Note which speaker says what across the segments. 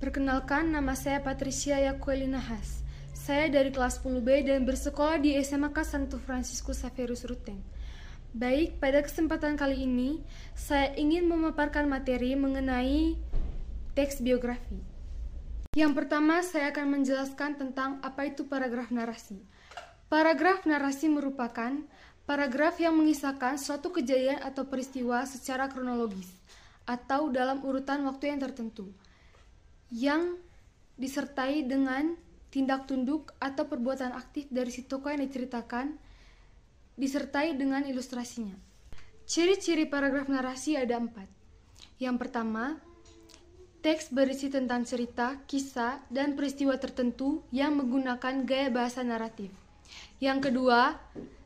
Speaker 1: Perkenalkan, nama saya Patricia Yakuelina Has. Saya dari kelas 10B dan bersekolah di SMK Santo Fransiskus Xavierus Ruteng. Baik, pada kesempatan kali ini, saya ingin memaparkan materi mengenai teks biografi. Yang pertama, saya akan menjelaskan tentang apa itu paragraf narasi. Paragraf narasi merupakan paragraf yang mengisahkan suatu kejadian atau peristiwa secara kronologis atau dalam urutan waktu yang tertentu, yang disertai dengan tindak tunduk atau perbuatan aktif dari si tokoh yang diceritakan, disertai dengan ilustrasinya. Ciri-ciri paragraf narasi ada 4. Yang pertama, teks berisi tentang cerita, kisah, dan peristiwa tertentu yang menggunakan gaya bahasa naratif. Yang kedua,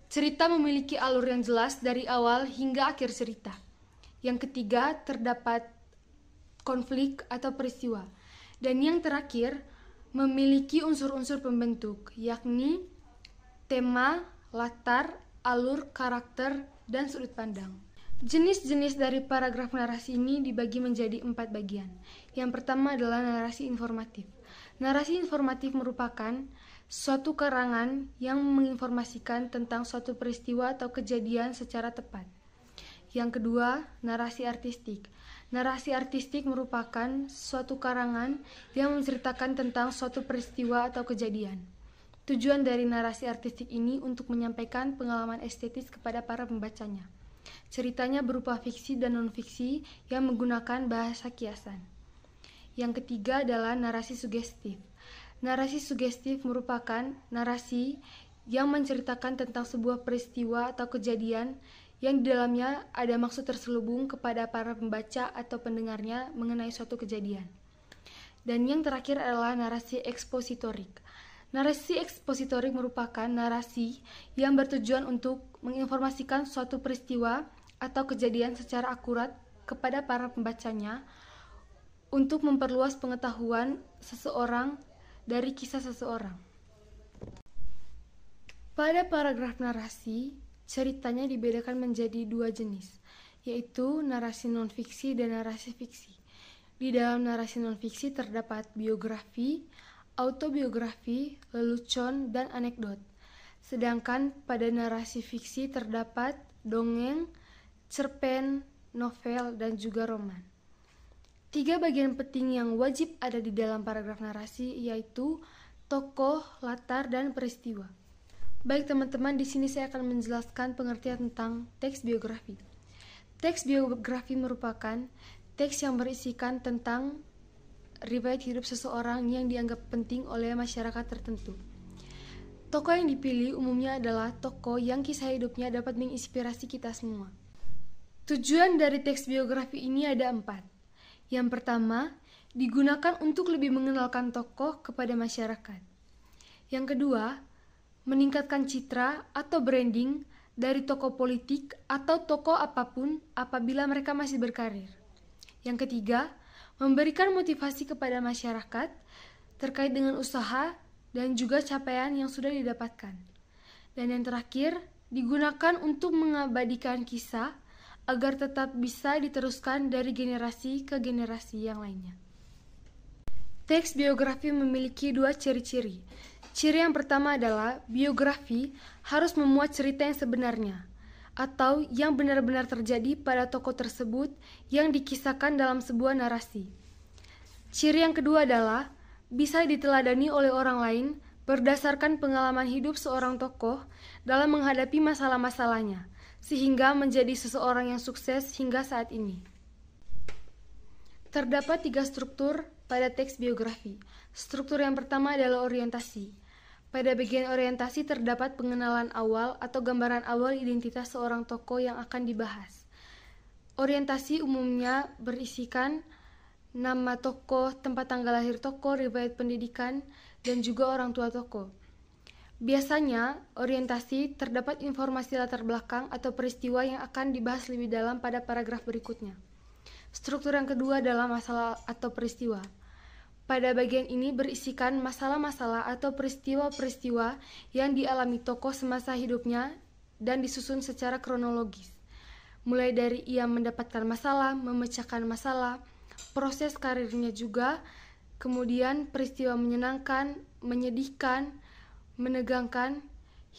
Speaker 1: cerita memiliki alur yang jelas dari awal hingga akhir cerita. Yang ketiga, terdapat konflik atau peristiwa. Dan yang terakhir, memiliki unsur-unsur pembentuk, yakni tema, latar, alur, karakter, dan sudut pandang. Jenis-jenis dari paragraf narasi ini dibagi menjadi 4 bagian. Yang pertama adalah narasi informatif. Narasi informatif merupakan suatu karangan yang menginformasikan tentang suatu peristiwa atau kejadian secara tepat. Yang kedua, narasi artistik. Narasi artistik merupakan suatu karangan yang menceritakan tentang suatu peristiwa atau kejadian. Tujuan dari narasi artistik ini untuk menyampaikan pengalaman estetis kepada para pembacanya. Ceritanya berupa fiksi dan non-fiksi yang menggunakan bahasa kiasan. Yang ketiga adalah narasi sugestif. Narasi sugestif merupakan narasi yang menceritakan tentang sebuah peristiwa atau kejadian yang di dalamnya ada maksud terselubung kepada para pembaca atau pendengarnya mengenai suatu kejadian. Dan yang terakhir adalah narasi ekspositorik. Narasi ekspositorik merupakan narasi yang bertujuan untuk menginformasikan suatu peristiwa atau kejadian secara akurat kepada para pembacanya untuk memperluas pengetahuan seseorang dari kisah seseorang. Pada paragraf narasi, ceritanya dibedakan menjadi 2 jenis, yaitu narasi non-fiksi dan narasi fiksi. Di dalam narasi non-fiksi terdapat biografi, autobiografi, lelucon, dan anekdot. Sedangkan pada narasi fiksi terdapat dongeng, cerpen, novel, dan juga roman. 3 bagian penting yang wajib ada di dalam paragraf narasi yaitu tokoh, latar, dan peristiwa. Baik teman-teman, di sini saya akan menjelaskan pengertian tentang teks biografi. Teks biografi merupakan teks yang berisikan tentang riwayat hidup seseorang yang dianggap penting oleh masyarakat tertentu. Tokoh yang dipilih umumnya adalah tokoh yang kisah hidupnya dapat menginspirasi kita semua. Tujuan dari teks biografi ini ada 4. Yang pertama, digunakan untuk lebih mengenalkan tokoh kepada masyarakat. Yang kedua, meningkatkan citra atau branding dari tokoh politik atau tokoh apapun apabila mereka masih berkarir. Yang ketiga, memberikan motivasi kepada masyarakat terkait dengan usaha dan juga capaian yang sudah didapatkan. Dan yang terakhir, digunakan untuk mengabadikan kisah agar tetap bisa diteruskan dari generasi ke generasi yang lainnya. Teks biografi memiliki 2 ciri-ciri. Ciri yang pertama adalah biografi harus memuat cerita yang sebenarnya atau yang benar-benar terjadi pada tokoh tersebut yang dikisahkan dalam sebuah narasi. Ciri yang kedua adalah bisa diteladani oleh orang lain berdasarkan pengalaman hidup seorang tokoh dalam menghadapi masalah-masalahnya, sehingga menjadi seseorang yang sukses hingga saat ini. Terdapat 3 struktur pada teks biografi. Struktur yang pertama adalah orientasi. Pada bagian orientasi terdapat pengenalan awal atau gambaran awal identitas seorang tokoh yang akan dibahas. Orientasi umumnya berisikan nama tokoh, tempat tanggal lahir tokoh, riwayat pendidikan, dan juga orang tua tokoh. Biasanya, orientasi terdapat informasi latar belakang atau peristiwa yang akan dibahas lebih dalam pada paragraf berikutnya. Struktur yang kedua adalah masalah atau peristiwa. Pada bagian ini berisikan masalah-masalah atau peristiwa-peristiwa yang dialami tokoh semasa hidupnya dan disusun secara kronologis. Mulai dari ia mendapatkan masalah, memecahkan masalah, proses karirnya juga, kemudian peristiwa menyenangkan, menyedihkan, menegangkan,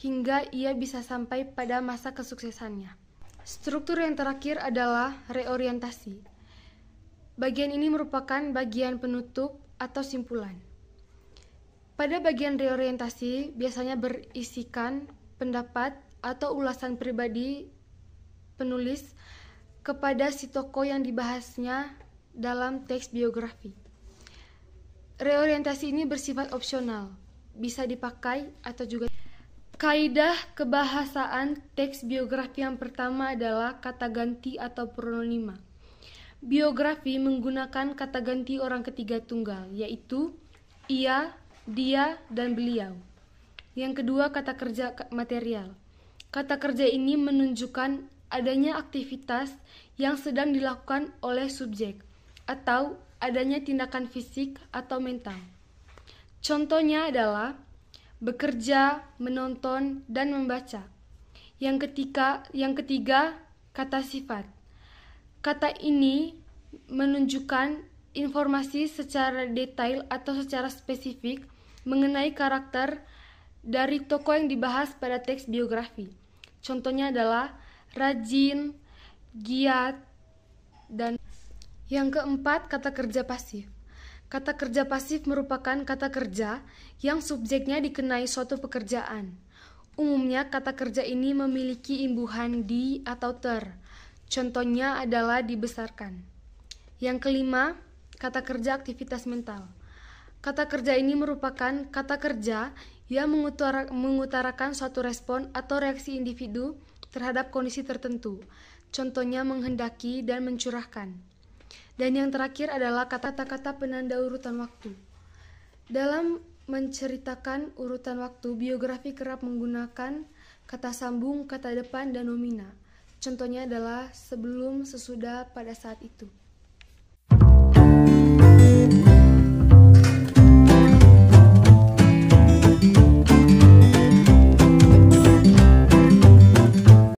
Speaker 1: hingga ia bisa sampai pada masa kesuksesannya. Struktur yang terakhir adalah reorientasi. Bagian ini merupakan bagian penutup atau simpulan. Pada bagian reorientasi biasanya berisikan pendapat atau ulasan pribadi penulis kepada si tokoh yang dibahasnya dalam teks biografi. Reorientasi ini bersifat opsional, bisa dipakai atau juga. Kaidah kebahasaan teks biografi yang pertama adalah kata ganti atau pronima. Biografi menggunakan kata ganti orang ketiga tunggal, yaitu ia, dia, dan beliau. Yang kedua, kata kerja material. Kata kerja ini menunjukkan adanya aktivitas yang sedang dilakukan oleh subjek atau adanya tindakan fisik atau mental. Contohnya adalah bekerja, menonton, dan membaca. Yang ketiga, kata sifat. Kata ini menunjukkan informasi secara detail atau secara spesifik mengenai karakter dari tokoh yang dibahas pada teks biografi. Contohnya adalah rajin, giat, dan yang keempat, kata kerja pasif. Kata kerja pasif merupakan kata kerja yang subjeknya dikenai suatu pekerjaan. Umumnya kata kerja ini memiliki imbuhan di atau ter. Contohnya adalah dibesarkan. Yang kelima, kata kerja aktivitas mental. Kata kerja ini merupakan kata kerja yang mengutarakan suatu respon atau reaksi individu terhadap kondisi tertentu. Contohnya menghendaki dan mencurahkan. Dan yang terakhir adalah kata-kata penanda urutan waktu. Dalam menceritakan urutan waktu, biografi kerap menggunakan kata sambung, kata depan, dan nomina. Contohnya adalah sebelum, sesudah, pada saat itu.